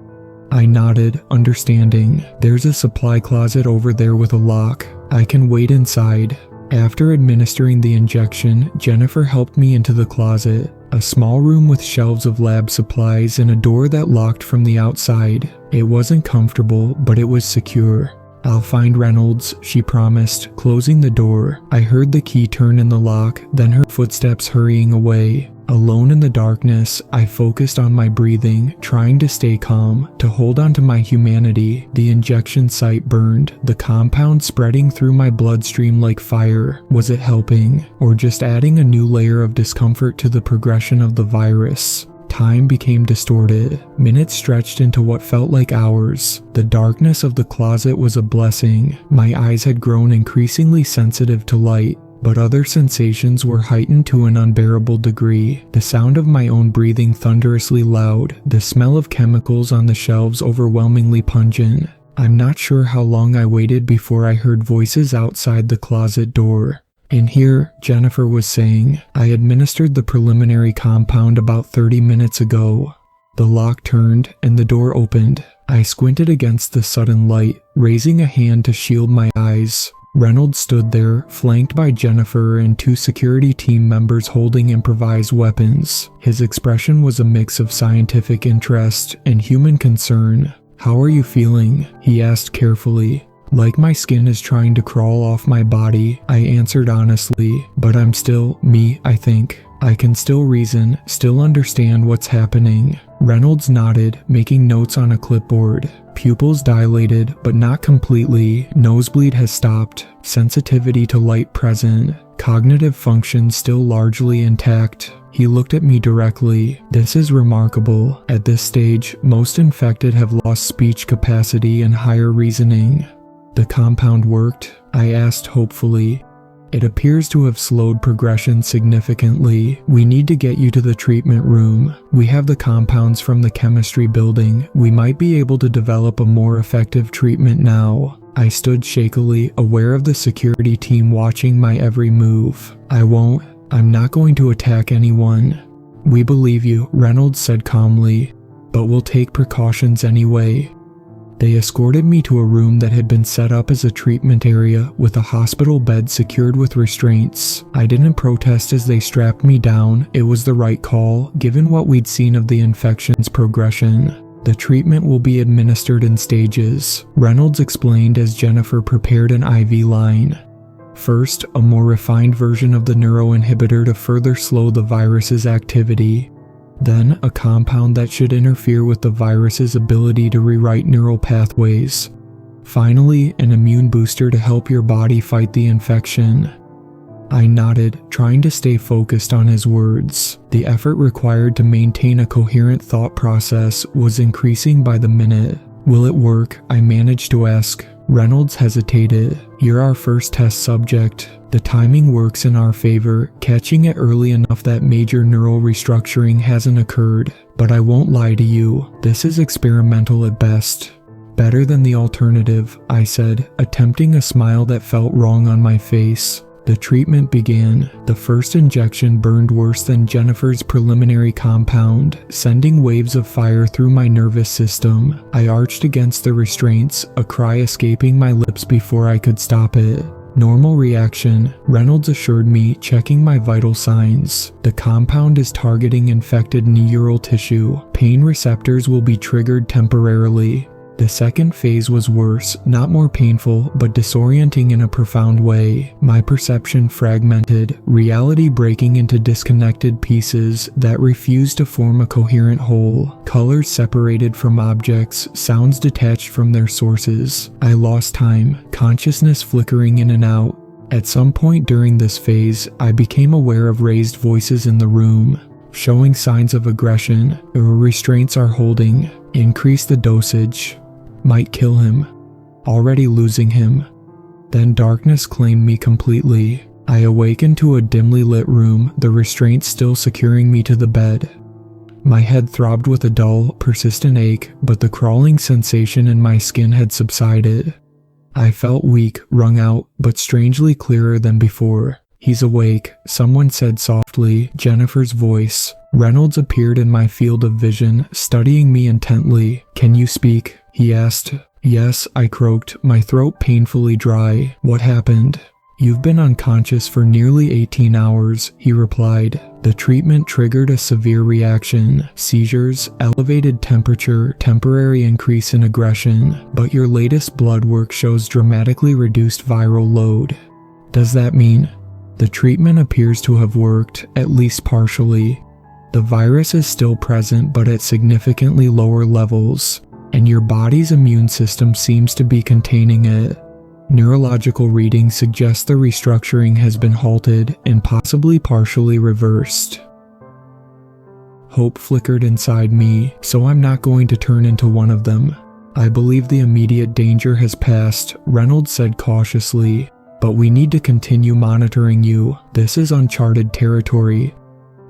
I nodded, understanding. "There's a supply closet over there with a lock." I can wait inside. After administering the injection, Jennifer helped me into the closet, a small room with shelves of lab supplies and a door that locked from the outside. It wasn't comfortable, but it was secure. "I'll find Reynolds," she promised, closing the door. I heard the key turn in the lock, then her footsteps hurrying away. Alone in the darkness, I focused on my breathing, trying to stay calm, to hold on to my humanity. The injection site burned, the compound spreading through my bloodstream like fire. Was it helping, or just adding a new layer of discomfort to the progression of the virus? Time became distorted. Minutes stretched into what felt like hours. The darkness of the closet was a blessing. My eyes had grown increasingly sensitive to light, but other sensations were heightened to an unbearable degree. The sound of my own breathing thunderously loud, the smell of chemicals on the shelves overwhelmingly pungent. I'm not sure how long I waited before I heard voices outside the closet door. "In here," Jennifer was saying. "I administered the preliminary compound about 30 minutes ago." The lock turned and the door opened. I squinted against the sudden light, raising a hand to shield my eyes. Reynolds stood there, flanked by Jennifer and 2 security team members holding improvised weapons. His expression was a mix of scientific interest and human concern. "How are you feeling?" he asked carefully. "Like my skin is trying to crawl off my body," I answered honestly, "but I'm still me, I think. I can still reason, still understand what's happening." Reynolds nodded, making notes on a clipboard. Pupils dilated, but not completely. Nosebleed has stopped. Sensitivity to light present. Cognitive function still largely intact. He looked at me directly. "This is remarkable. At this stage, most infected have lost speech capacity and higher reasoning." "The compound worked?" I asked hopefully. "It appears to have slowed progression significantly. We need to get you to the treatment room. We have the compounds from the chemistry building. We might be able to develop a more effective treatment now." I stood shakily, aware of the security team watching my every move. I'm not going to attack anyone." "We believe you," Reynolds said calmly, "but we'll take precautions anyway." They escorted me to a room that had been set up as a treatment area with a hospital bed secured with restraints. I didn't protest as they strapped me down. It was the right call, given what we'd seen of the infection's progression. "The treatment will be administered in stages," Reynolds explained as Jennifer prepared an IV line. "First, a more refined version of the neuroinhibitor to further slow the virus's activity. Then, a compound that should interfere with the virus's ability to rewrite neural pathways. Finally, an immune booster to help your body fight the infection." I nodded, trying to stay focused on his words. The effort required to maintain a coherent thought process was increasing by the minute. "Will it work?" I managed to ask. Reynolds hesitated. "You're our first test subject. The timing works in our favor, catching it early enough that major neural restructuring hasn't occurred. But I won't lie to you, this is experimental at best." "Better than the alternative," I said, attempting a smile that felt wrong on my face. The treatment began. The first injection burned worse than Jennifer's preliminary compound, sending waves of fire through my nervous system. I arched against the restraints, a cry escaping my lips before I could stop it. "Normal reaction," Reynolds assured me, checking my vital signs. "The compound is targeting infected neural tissue. Pain receptors will be triggered temporarily." The second phase was worse, not more painful, but disorienting in a profound way. My perception fragmented, reality breaking into disconnected pieces that refused to form a coherent whole. Colors separated from objects, sounds detached from their sources. I lost time, consciousness flickering in and out. At some point during this phase, I became aware of raised voices in the room, showing signs of aggression. "Restraints are holding. Increase the dosage. Might kill him. Already losing him." Then darkness claimed me completely. I awakened to a dimly lit room, the restraints still securing me to the bed. My head throbbed with a dull, persistent ache, but the crawling sensation in my skin had subsided. I felt weak, wrung out, but strangely clearer than before. "He's awake," someone said softly, Jennifer's voice. Reynolds appeared in my field of vision, studying me intently. "Can you speak?" he asked. Yes, I croaked, my throat painfully dry. What happened? You've been unconscious for nearly 18 hours, he replied. The treatment triggered a severe reaction, seizures, elevated temperature, temporary increase in aggression, but your latest blood work shows dramatically reduced viral load. Does that mean? The treatment appears to have worked, at least partially. The virus is still present but at significantly lower levels, and your body's immune system seems to be containing it. Neurological readings suggest the restructuring has been halted and possibly partially reversed. Hope flickered inside me, so I'm not going to turn into one of them. I believe the immediate danger has passed, Reynolds said cautiously, but we need to continue monitoring you. This is uncharted territory.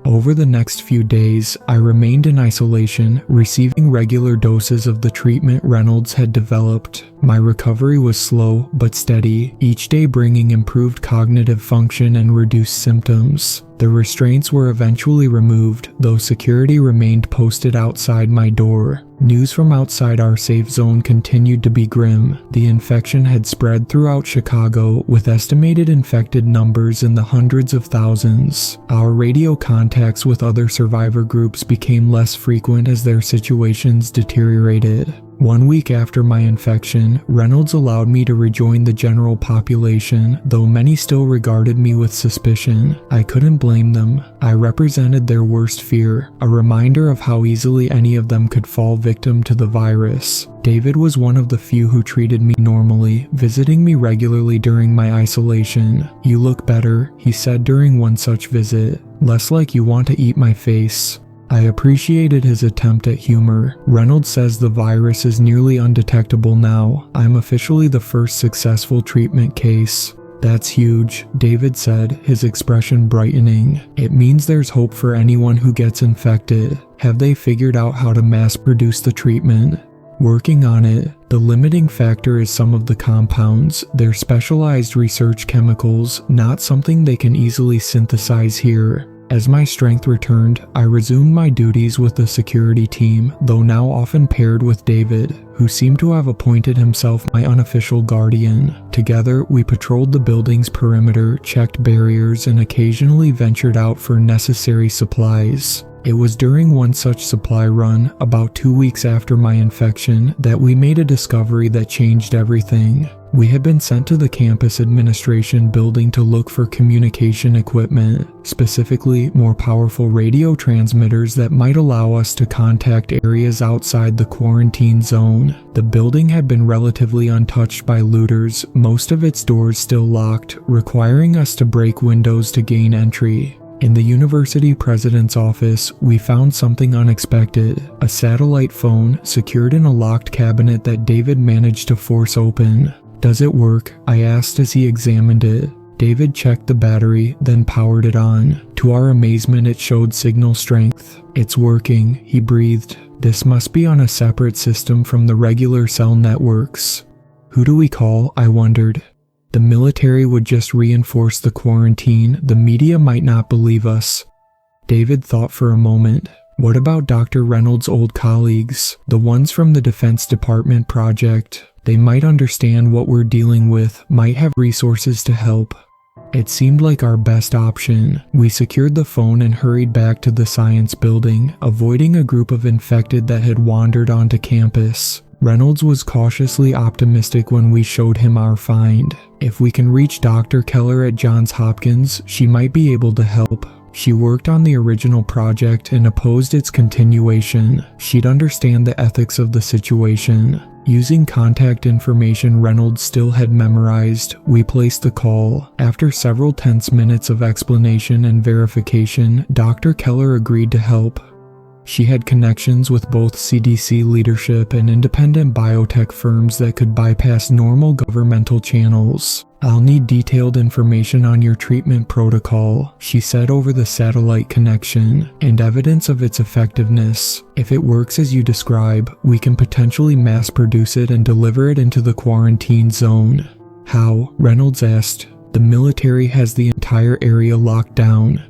Over the next few days, I remained in isolation, receiving regular doses of the treatment Reynolds had developed. My recovery was slow but steady, each day bringing improved cognitive function and reduced symptoms. The restraints were eventually removed, though security remained posted outside my door. News from outside our safe zone continued to be grim. The infection had spread throughout Chicago, with estimated infected numbers in the hundreds of thousands. Our radio contacts with other survivor groups became less frequent as their situations deteriorated. 1 week after my infection, Reynolds allowed me to rejoin the general population, though many still regarded me with suspicion. I couldn't blame them. I represented their worst fear, a reminder of how easily any of them could fall victim to the virus. David was one of the few who treated me normally, visiting me regularly during my isolation. "You look better," he said during one such visit. "Less like you want to eat my face." I appreciated his attempt at humor. Reynolds says the virus is nearly undetectable now. I'm officially the first successful treatment case. That's huge, David said, his expression brightening. It means there's hope for anyone who gets infected. Have they figured out how to mass produce the treatment? Working on it. The limiting factor is some of the compounds. They're specialized research chemicals, not something they can easily synthesize here. As my strength returned, I resumed my duties with the security team, though now often paired with David, who seemed to have appointed himself my unofficial guardian. Together, we patrolled the building's perimeter, checked barriers, and occasionally ventured out for necessary supplies. It was during one such supply run, about 2 weeks after my infection, that we made a discovery that changed everything. We had been sent to the campus administration building to look for communication equipment, specifically more powerful radio transmitters that might allow us to contact areas outside the quarantine zone. The building had been relatively untouched by looters, most of its doors still locked, requiring us to break windows to gain entry. In the university president's office, we found something unexpected, a satellite phone secured in a locked cabinet that David managed to force open. "Does it work?" I asked as he examined it. David checked the battery, then powered it on. To our amazement, it showed signal strength. "It's working," he breathed. "This must be on a separate system from the regular cell networks." "Who do we call?" I wondered. "The military would just reinforce the quarantine. The media might not believe us." David thought for a moment. "What about Dr. Reynolds' old colleagues, the ones from the Defense Department project? They might understand what we're dealing with, might have resources to help." It seemed like our best option. We secured the phone and hurried back to the science building, avoiding a group of infected that had wandered onto campus. Reynolds was cautiously optimistic when we showed him our find. If we can reach Dr. Keller at Johns Hopkins, she might be able to help. She worked on the original project and opposed its continuation. She'd understand the ethics of the situation. Using contact information Reynolds still had memorized, we placed the call. After several tense minutes of explanation and verification, Dr. Keller agreed to help. She had connections with both CDC leadership and independent biotech firms that could bypass normal governmental channels. "I'll need detailed information on your treatment protocol," she said over the satellite connection, "and evidence of its effectiveness. If it works as you describe, we can potentially mass produce it and deliver it into the quarantine zone." "How?" Reynolds asked. "The military has the entire area locked down."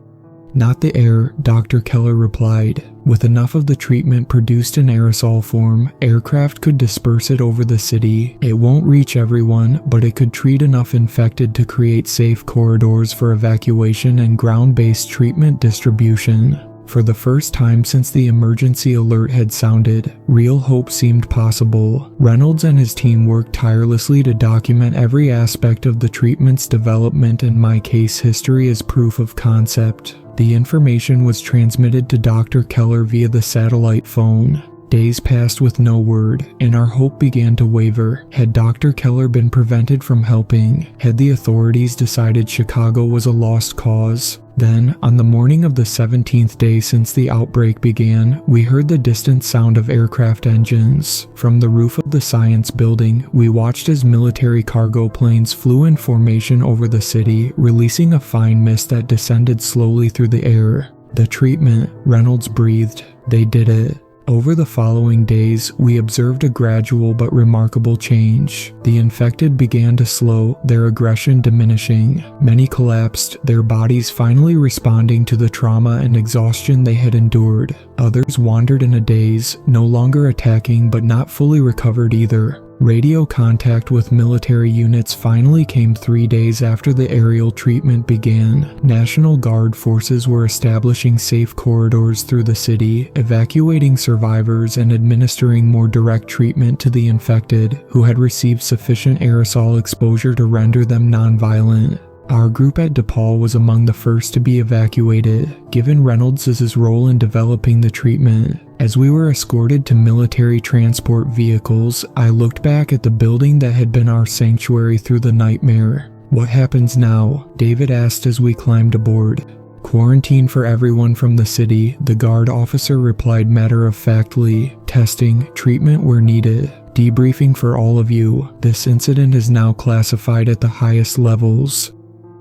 Not the air, Dr. Keller replied. With enough of the treatment produced in aerosol form, aircraft could disperse it over the city. It won't reach everyone, but it could treat enough infected to create safe corridors for evacuation and ground-based treatment distribution. For the first time since the emergency alert had sounded, real hope seemed possible. Reynolds and his team worked tirelessly to document every aspect of the treatment's development, and my case history as proof of concept. The information was transmitted to Dr. Keller via the satellite phone. Days passed with no word, and our hope began to waver. Had Dr. Keller been prevented from helping? Had the authorities decided Chicago was a lost cause? Then, on the morning of the 17th day since the outbreak began, we heard the distant sound of aircraft engines. From the roof of the science building, we watched as military cargo planes flew in formation over the city, releasing a fine mist that descended slowly through the air. The treatment, Reynolds breathed. They did it. Over the following days, we observed a gradual but remarkable change. The infected began to slow, their aggression diminishing. Many collapsed, their bodies finally responding to the trauma and exhaustion they had endured. Others wandered in a daze, no longer attacking but not fully recovered either. Radio contact with military units finally came 3 days after the aerial treatment began. National Guard forces were establishing safe corridors through the city, evacuating survivors and administering more direct treatment to the infected, who had received sufficient aerosol exposure to render them nonviolent. Our group at DePaul was among the first to be evacuated, given Reynolds' role in developing the treatment. As we were escorted to military transport vehicles, I looked back at the building that had been our sanctuary through the nightmare. "What happens now?" David asked as we climbed aboard. "Quarantine for everyone from the city," the guard officer replied matter-of-factly. "Testing, treatment where needed. Debriefing for all of you. This incident is now classified at the highest levels."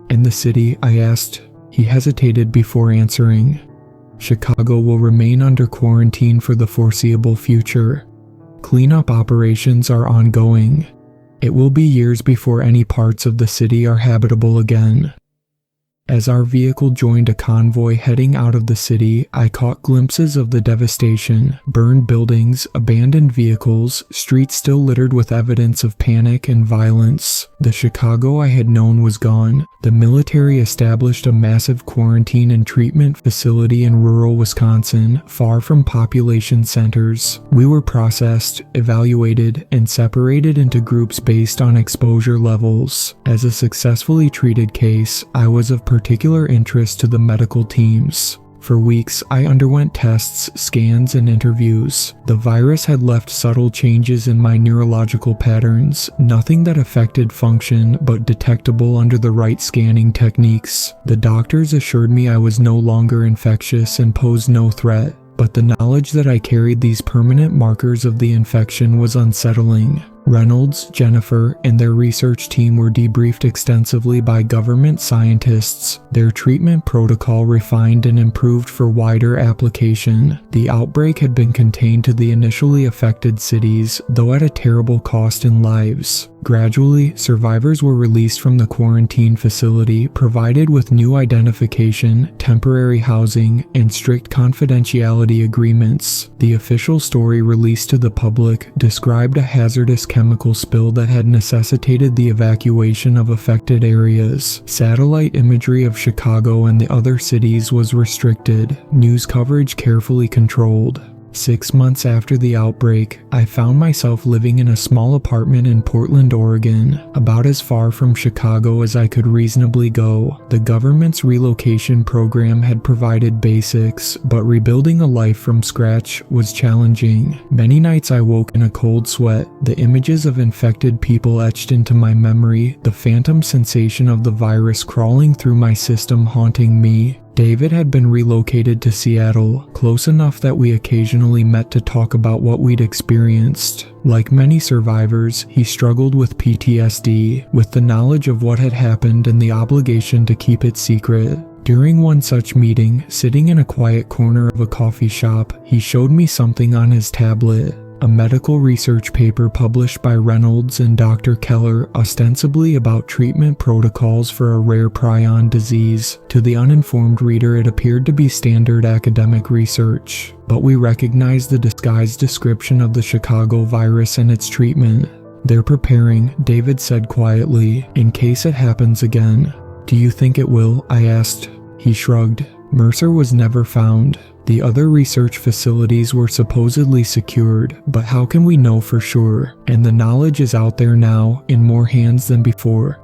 "In the city?" I asked. He hesitated before answering. "Chicago will remain under quarantine for the foreseeable future. Cleanup operations are ongoing. It will be years before any parts of the city are habitable again." As our vehicle joined a convoy heading out of the city, I caught glimpses of the devastation: burned buildings, abandoned vehicles, streets still littered with evidence of panic and violence. The Chicago I had known was gone. The military established a massive quarantine and treatment facility in rural Wisconsin, far from population centers. We were processed, evaluated, and separated into groups based on exposure levels. As a successfully treated case, I was of particular interest to the medical teams. For weeks, I underwent tests, scans, and interviews. The virus had left subtle changes in my neurological patterns, nothing that affected function, but detectable under the right scanning techniques. The doctors assured me I was no longer infectious and posed no threat, but the knowledge that I carried these permanent markers of the infection was unsettling. Reynolds, Jennifer, and their research team were debriefed extensively by government scientists, their treatment protocol refined and improved for wider application. The outbreak had been contained to the initially affected cities, though at a terrible cost in lives. Gradually, survivors were released from the quarantine facility, provided with new identification, temporary housing, and strict confidentiality agreements. The official story released to the public described a hazardous chemical spill that had necessitated the evacuation of affected areas. Satellite imagery of Chicago and the other cities was restricted, news coverage carefully controlled. 6 months after the outbreak, I found myself living in a small apartment in Portland, Oregon, about as far from Chicago as I could reasonably go. The government's relocation program had provided basics, but rebuilding a life from scratch was challenging. Many nights I woke in a cold sweat, the images of infected people etched into my memory, the phantom sensation of the virus crawling through my system haunting me. David had been relocated to Seattle, close enough that we occasionally met to talk about what we'd experienced. Like many survivors, he struggled with PTSD, with the knowledge of what had happened and the obligation to keep it secret. During one such meeting, sitting in a quiet corner of a coffee shop, he showed me something on his tablet. a medical research paper published by Reynolds and Dr. Keller ostensibly about treatment protocols for a rare prion disease. To the uninformed reader, it appeared to be standard academic research, but we recognized the disguised description of the Chicago virus and its treatment. "They're preparing," David said quietly, "in case it happens again." "Do you think it will?" I asked. He shrugged. Mercer was never found. The other research facilities were supposedly secured, but how can we know for sure? And the knowledge is out there now, in more hands than before.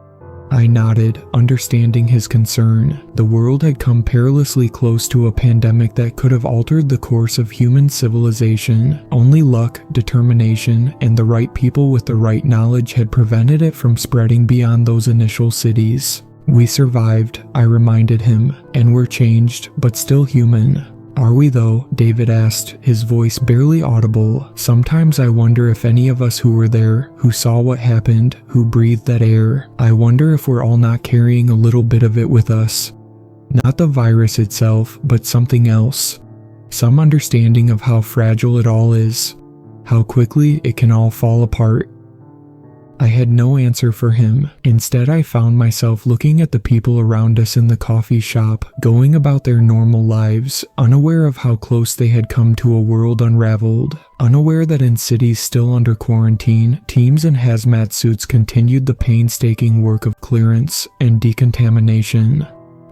I nodded, understanding his concern. The world had come perilously close to a pandemic that could have altered the course of human civilization. Only luck, determination, and the right people with the right knowledge had prevented it from spreading beyond those initial cities. "We survived," I reminded him, "and we're changed, but still human." "Are we though?" David asked, his voice barely audible. "Sometimes I wonder if any of us who were there, who saw what happened, who breathed that air, I wonder if we're all not carrying a little bit of it with us. Not the virus itself, but something else. Some understanding of how fragile it all is, how quickly it can all fall apart." I had no answer for him. Instead, I found myself looking at the people around us in the coffee shop, going about their normal lives, unaware of how close they had come to a world unraveled, unaware that in cities still under quarantine, teams in hazmat suits continued the painstaking work of clearance and decontamination.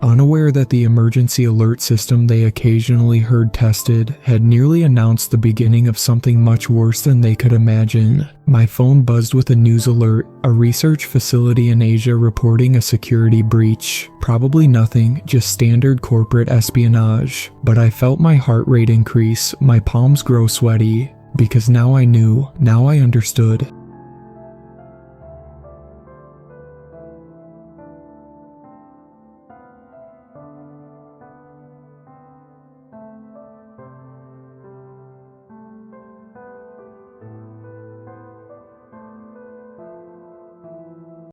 Unaware that the emergency alert system they occasionally heard tested had nearly announced the beginning of something much worse than they could imagine. My phone buzzed with a news alert, a research facility in Asia reporting a security breach. Probably nothing, just standard corporate espionage. But I felt my heart rate increase, my palms grow sweaty, because now I knew, now I understood.